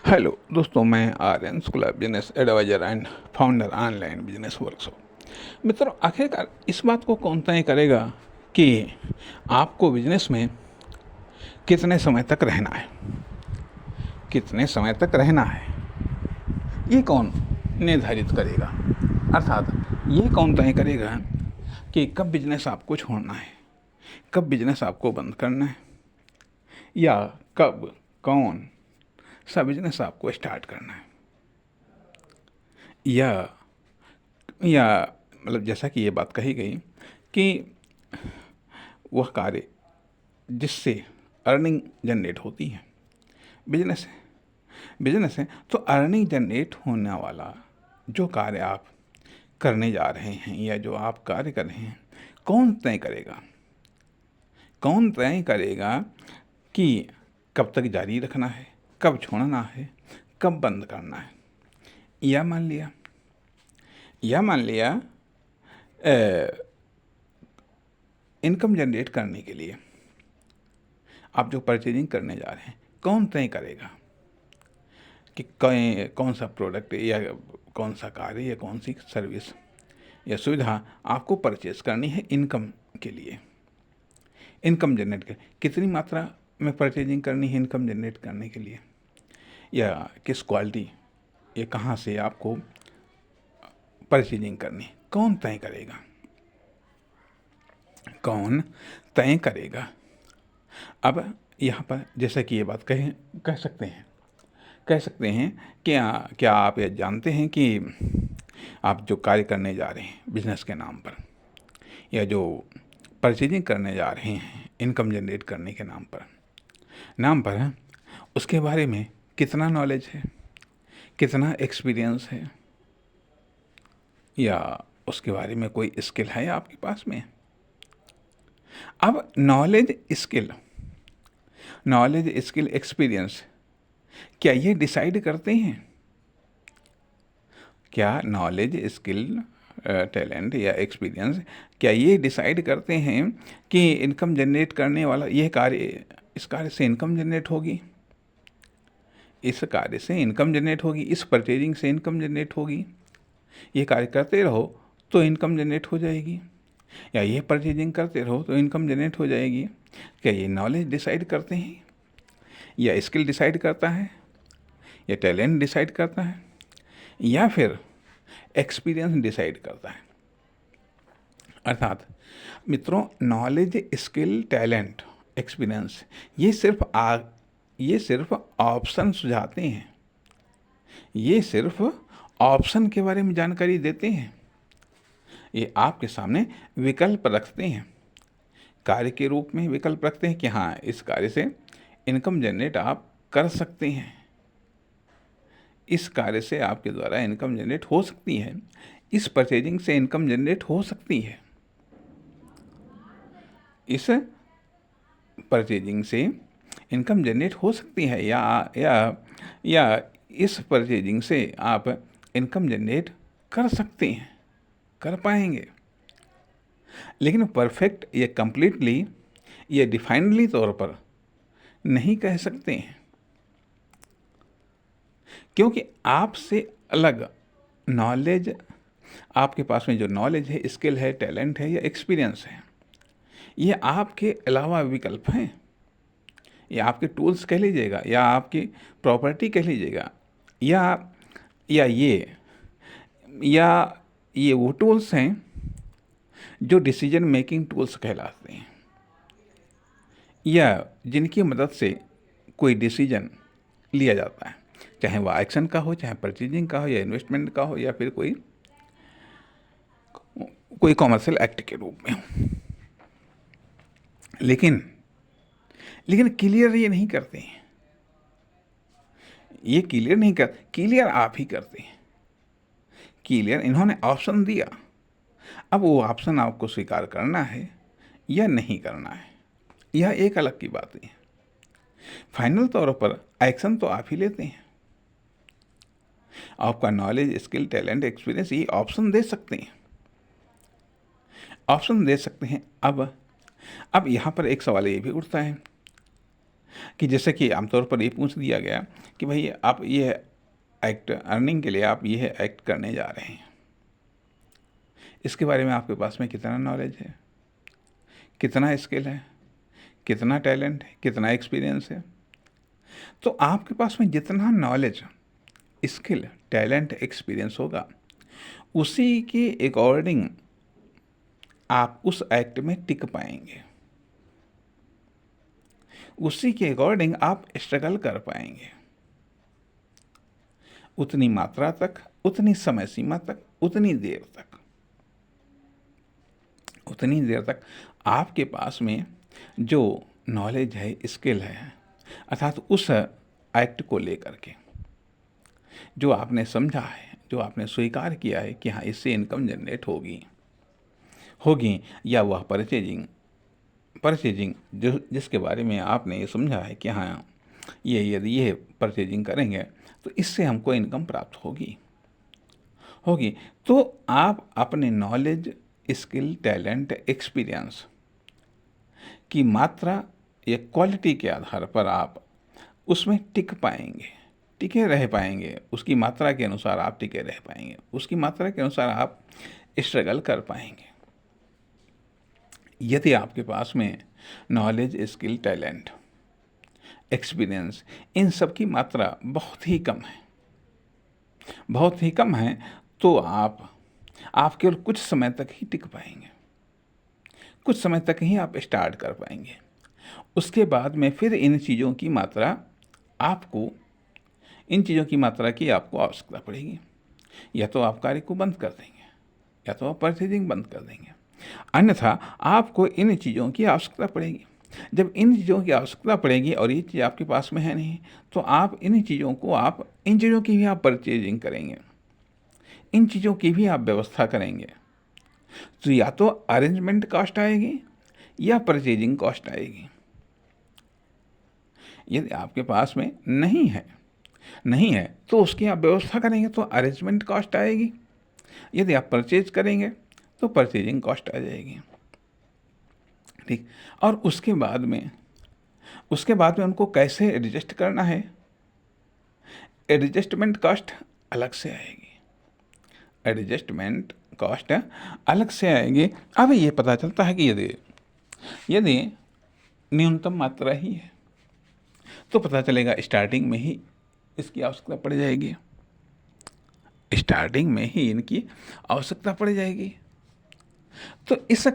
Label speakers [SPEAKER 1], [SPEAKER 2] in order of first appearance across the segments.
[SPEAKER 1] Hello दोस्तों, मैं Aryan Shukla, business adviser and founder online business workshop. मित्रों, आखिरकार इस बात को कौन तय करेगा कि आपको बिजनेस में कितने समय तक रहना है, कितने समय तक रहना है, ये कौन निर्धारित करेगा? अर्थात ये कौन तय करेगा कि कब बिजनेस आपको छोड़ना है, कब बिजनेस आपको बंद करना है, या कब कौन सा बिजनेस आपको स्टार्ट करना है, या मतलब जैसा कि ये बात कही गई कि वह कार्य जिससे अर्निंग जनरेट होती है, बिजनेस है तो अर्निंग जनरेट होने वाला जो कार्य आप करने जा रहे हैं या जो आप कार्य कर रहे हैं, कौन तय करेगा? कौन तय करेगा कि कब तक जारी रखना है, कब छोड़ना है, कब बंद करना है? या मान लिया इनकम जनरेट करने के लिए आप जो परचेजिंग करने जा रहे हैं, कौन तय करेगा कि कौन सा प्रोडक्ट या कौन सा कार्य या कौन सी सर्विस या सुविधा आपको परचेज करनी है इनकम के लिए, इनकम जनरेट कर कितनी मात्रा में परचेजिंग करनी है इनकम जनरेट करने के लिए, या किस क्वालिटी या कहाँ से आपको परचेजिंग करनी है, कौन तय करेगा? कौन तय करेगा? अब यहाँ पर जैसा कि ये बात कह सकते हैं कि क्या आप ये जानते हैं कि आप जो कार्य करने जा रहे हैं बिजनेस के नाम पर, या जो परचेजिंग करने जा रहे हैं इनकम जनरेट करने के नाम पर उसके बारे में कितना नॉलेज है, कितना एक्सपीरियंस है, या उसके बारे में कोई स्किल है आपके पास में? अब नॉलेज, स्किल, एक्सपीरियंस, क्या ये डिसाइड करते हैं? क्या नॉलेज, स्किल, टैलेंट या एक्सपीरियंस, क्या ये डिसाइड करते हैं कि इनकम जनरेट करने वाला यह कार्य, इस कार्य से इनकम जनरेट होगी, इस कार्य से इनकम जनरेट होगी, इस परचेजिंग से इनकम जनरेट होगी, ये कार्य करते रहो तो इनकम जनरेट हो जाएगी, या ये परचेजिंग करते रहो तो इनकम जनरेट हो जाएगी? क्या ये नॉलेज डिसाइड करते हैं, या स्किल डिसाइड करता है, या टैलेंट डिसाइड करता है, या फिर एक्सपीरियंस डिसाइड करता है? अर्थात मित्रों, नॉलेज, स्किल, टैलेंट, एक्सपीरियंस ये सिर्फ ऑप्शन सुझाते हैं, ये सिर्फ ऑप्शन के बारे में जानकारी देते हैं, ये आपके सामने विकल्प रखते हैं, कार्य के रूप में विकल्प रखते हैं कि हाँ, इस कार्य से इनकम जनरेट आप कर सकते हैं, इस कार्य से आपके द्वारा इनकम जनरेट हो सकती है, इस परचेजिंग से इनकम जनरेट हो सकती है, इस परचेजिंग से इनकम जनरेट हो सकती है, या इस परचेजिंग से आप इनकम जनरेट कर सकते हैं, कर पाएंगे। लेकिन परफेक्ट या कंप्लीटली या डिफाइनडली तौर पर नहीं कह सकते हैं, क्योंकि आपसे अलग नॉलेज, आपके पास में जो नॉलेज है, स्किल है, टैलेंट है या एक्सपीरियंस है, ये आपके अलावा विकल्प हैं, या आपके टूल्स कह लीजिएगा, या आपकी प्रॉपर्टी कह लीजिएगा, या ये वो टूल्स हैं जो डिसीजन मेकिंग टूल्स कहलाते हैं, या जिनकी मदद से कोई डिसीजन लिया जाता है, चाहे वह एक्शन का हो, चाहे परचेजिंग का हो, या इन्वेस्टमेंट का हो, या फिर कोई कॉमर्शियल एक्ट के रूप में हो। लेकिन क्लियर ये नहीं करते हैं, ये क्लियर आप ही करते हैं। क्लियर इन्होंने ऑप्शन दिया, अब वो ऑप्शन आपको स्वीकार करना है या नहीं करना है, यह एक अलग की बात है। फाइनल तौर पर एक्शन तो आप ही लेते हैं। आपका नॉलेज, स्किल, टैलेंट, एक्सपीरियंस ये ऑप्शन दे सकते हैं, अब यहाँ पर एक सवाल ये भी उठता है कि जैसे कि आमतौर पर ये पूछ दिया गया कि भाई आप ये एक्ट अर्निंग के लिए आप ये एक्ट करने जा रहे हैं, इसके बारे में आपके पास में कितना नॉलेज है, कितना स्किल है, कितना टैलेंट है, कितना एक्सपीरियंस है। तो आपके पास में जितना नॉलेज, स्किल, टैलेंट, एक्सपीरियंस होगा, उसी के अकॉर्डिंग आप उस एक्ट में टिक पाएंगे, उसी के अकॉर्डिंग आप स्ट्रगल कर पाएंगे। उतनी मात्रा तक, उतनी समय सीमा तक, उतनी देर तक आपके पास में जो नॉलेज है, स्किल है, अर्थात उस एक्ट को लेकर के जो आपने समझा है, जो आपने स्वीकार किया है कि हाँ इससे इनकम जनरेट होगी, या वह परचेजिंग जिसके बारे में आपने ये समझा है कि हाँ ये यदि ये परचेजिंग करेंगे तो इससे हमको इनकम प्राप्त होगी, तो आप अपने नॉलेज, स्किल, टैलेंट, एक्सपीरियंस की मात्रा या क्वालिटी के आधार पर आप उसमें टिके रह पाएंगे, उसकी मात्रा के अनुसार आप टिके रह पाएंगे, उसकी मात्रा के अनुसार आप स्ट्रगल कर पाएंगे। यदि आपके पास में नॉलेज, स्किल, टैलेंट, एक्सपीरियंस, इन सब की मात्रा बहुत ही कम है, तो आप केवल कुछ समय तक ही टिक पाएंगे, कुछ समय तक ही आप स्टार्ट कर पाएंगे। उसके बाद में फिर इन चीज़ों की मात्रा की आपको आवश्यकता पड़ेगी। या तो आप कार्य को बंद कर देंगे, या तो आप परचेजिंग बंद कर देंगे, अन्यथा आपको इन चीज़ों की आवश्यकता पड़ेगी। जब इन चीज़ों की आवश्यकता पड़ेगी और ये चीज़ आपके पास में है नहीं, तो आप इन चीज़ों की भी आप परचेजिंग करेंगे, इन चीज़ों की भी आप व्यवस्था करेंगे, तो या तो अरेंजमेंट कॉस्ट आएगी या परचेजिंग कॉस्ट आएगी। यदि आपके पास में नहीं है तो उसकी आप व्यवस्था करेंगे तो अरेंजमेंट कॉस्ट आएगी, यदि आप परचेज करेंगे तो परचेजिंग कॉस्ट आ जाएगी। ठीक, और उसके बाद में उनको कैसे एडजस्ट करना है, एडजस्टमेंट कॉस्ट अलग से आएगी। अब ये पता चलता है कि यदि न्यूनतम मात्रा ही है तो पता चलेगा स्टार्टिंग में ही इसकी आवश्यकता पड़ जाएगी, इनकी आवश्यकता पड़ जाएगी। तो इस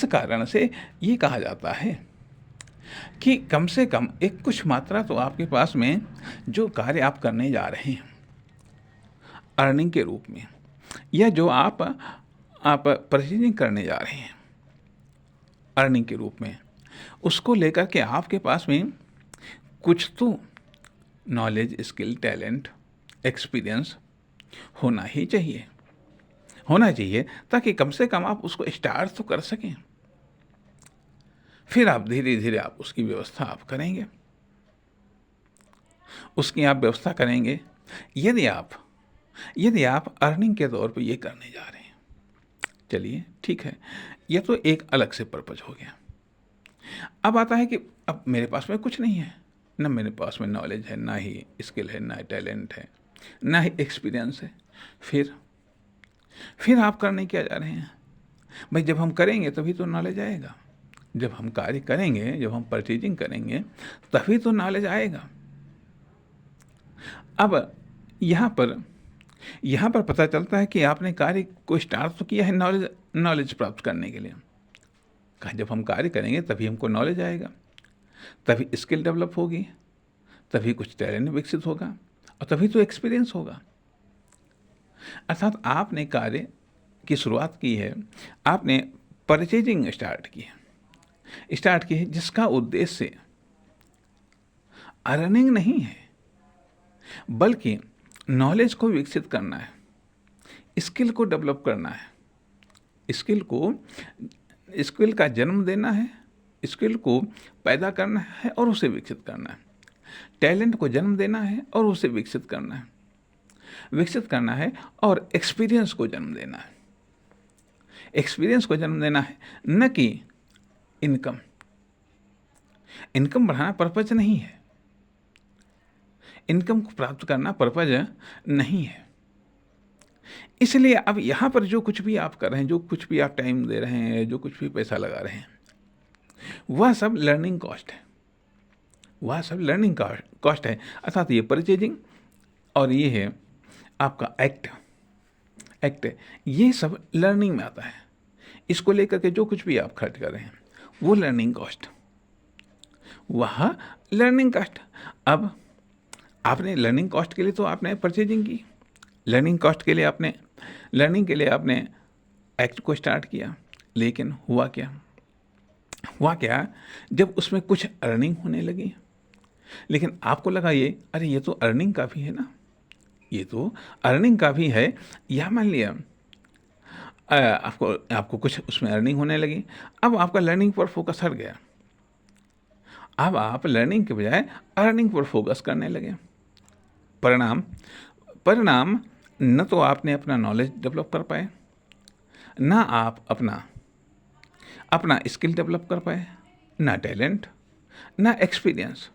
[SPEAKER 1] कारण से ये कहा जाता है कि कम से कम एक कुछ मात्रा तो आपके पास में जो कार्य आप करने जा रहे हैं अर्निंग के रूप में, या जो आप परचेजिंग करने जा रहे हैं अर्निंग के रूप में, उसको लेकर के आपके पास में कुछ तो नॉलेज, स्किल, टैलेंट, एक्सपीरियंस होना चाहिए, ताकि कम से कम आप उसको स्टार्ट तो कर सकें। फिर आप धीरे धीरे आप उसकी व्यवस्था आप करेंगे, यदि आप अर्निंग के तौर पे ये करने जा रहे हैं, चलिए ठीक है, ये तो एक अलग से पर्पज हो गया। अब आता है कि अब मेरे पास में कुछ नहीं है, ना मेरे पास में नॉलेज है, ना ही स्किल है, ना टैलेंट है, ना ही एक्सपीरियंस है। फिर आप करने क्या जा रहे हैं? भाई जब हम करेंगे तभी तो नॉलेज आएगा, जब हम कार्य करेंगे, जब हम परचेजिंग करेंगे तभी तो नॉलेज आएगा। अब यहाँ पर पता चलता है कि आपने कार्य को स्टार्ट तो किया है नॉलेज प्राप्त करने के लिए। जब हम कार्य करेंगे तभी हमको नॉलेज आएगा, तभी स्किल डेवलप होगी, तभी कुछ टैलेंट विकसित होगा, और तभी तो एक्सपीरियंस होगा। अर्थात आपने कार्य की शुरुआत की है, आपने परचेजिंग स्टार्ट की है, जिसका उद्देश्य अर्निंग नहीं है, बल्कि नॉलेज को विकसित करना है, स्किल को डेवलप करना है, स्किल का जन्म देना है, स्किल को पैदा करना है और उसे विकसित करना है, टैलेंट को जन्म देना है और उसे विकसित करना है और एक्सपीरियंस को जन्म देना है, न कि इनकम। इनकम बढ़ाना पर्पज नहीं है, इनकम को प्राप्त करना पर्पज नहीं है। इसलिए अब यहाँ पर जो कुछ भी आप कर रहे हैं, जो कुछ भी आप टाइम दे रहे हैं, जो कुछ भी पैसा लगा रहे हैं, वह सब लर्निंग कॉस्ट है, वह सब लर्निंग कॉस्ट है। अर्थात ये परचेजिंग और ये है आपका एक्ट, ये सब लर्निंग में आता है। इसको लेकर के जो कुछ भी आप खर्च कर रहे हैं वो लर्निंग कॉस्ट, वह लर्निंग कॉस्ट। अब आपने लर्निंग कॉस्ट के लिए तो आपने परचेजिंग की, लर्निंग कॉस्ट के लिए आपने, लर्निंग के लिए आपने एक्ट को स्टार्ट किया, लेकिन हुआ क्या, जब उसमें कुछ अर्निंग होने लगी, लेकिन आपको लगा ये, अरे ये तो अर्निंग का भी है ना, ये तो अर्निंग का भी है, या मान लिया आपको कुछ उसमें अर्निंग होने लगी, अब आपका लर्निंग पर फोकस हट गया, अब आप लर्निंग के बजाय अर्निंग पर फोकस करने लगे। परिणाम न तो आपने अपना नॉलेज डेवलप कर पाए, ना आप अपना स्किल डेवलप कर पाए, ना टैलेंट, ना एक्सपीरियंस।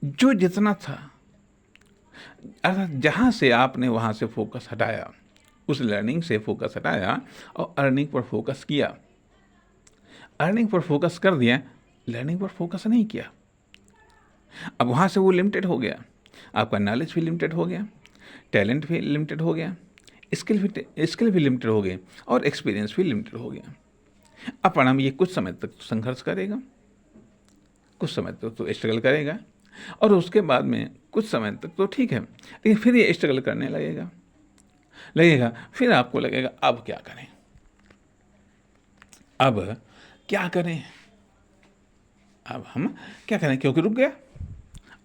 [SPEAKER 1] जो जितना था, अर्थात जहाँ से आपने वहाँ से फोकस हटाया, उस लर्निंग से फोकस हटाया और अर्निंग पर फोकस किया, अर्निंग पर फोकस कर दिया, लर्निंग पर फोकस नहीं किया। अब वहाँ से वो लिमिटेड हो गया, आपका नॉलेज भी लिमिटेड हो गया, टैलेंट भी लिमिटेड हो गया, स्किल भी लिमिटेड हो गई और एक्सपीरियंस भी लिमिटेड हो गया। अब परिणाम ये कुछ समय तक संघर्ष करेगा, कुछ समय तक तो स्ट्रगल करेगा, और उसके बाद में कुछ समय तक तो ठीक है, लेकिन फिर ये स्ट्रगल करने लगेगा, फिर आपको लगेगा अब क्या करें, अब हम क्या करें, क्योंकि रुक गया,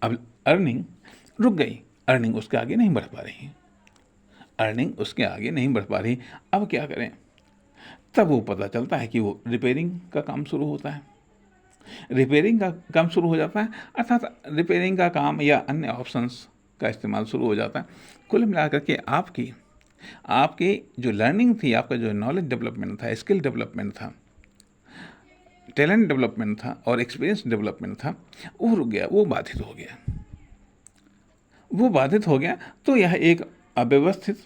[SPEAKER 1] अब अर्निंग रुक गई, अर्निंग उसके आगे नहीं बढ़ पा रही, अब क्या करें। तब वो पता चलता है कि वो रिपेयरिंग का काम शुरू होता है, रिपेयरिंग का काम शुरू हो जाता है, अर्थात रिपेयरिंग का काम या अन्य ऑप्शंस का इस्तेमाल शुरू हो जाता है। कुल मिलाकर के आपकी जो लर्निंग थी, आपका जो नॉलेज डेवलपमेंट था, स्किल डेवलपमेंट था, टैलेंट डेवलपमेंट था और एक्सपीरियंस डेवलपमेंट था, वो रुक गया, वो बाधित हो गया। तो यह एक अव्यवस्थित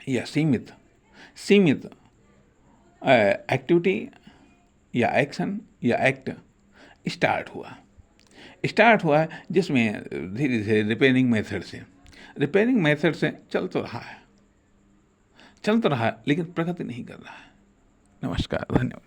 [SPEAKER 1] या सीमित एक्टिविटी या एक्शन या एक्ट स्टार्ट हुआ, जिसमें धीरे धीरे रिपेयरिंग मेथड से चल तो रहा है, लेकिन प्रगति नहीं कर रहा है। नमस्कार, धन्यवाद।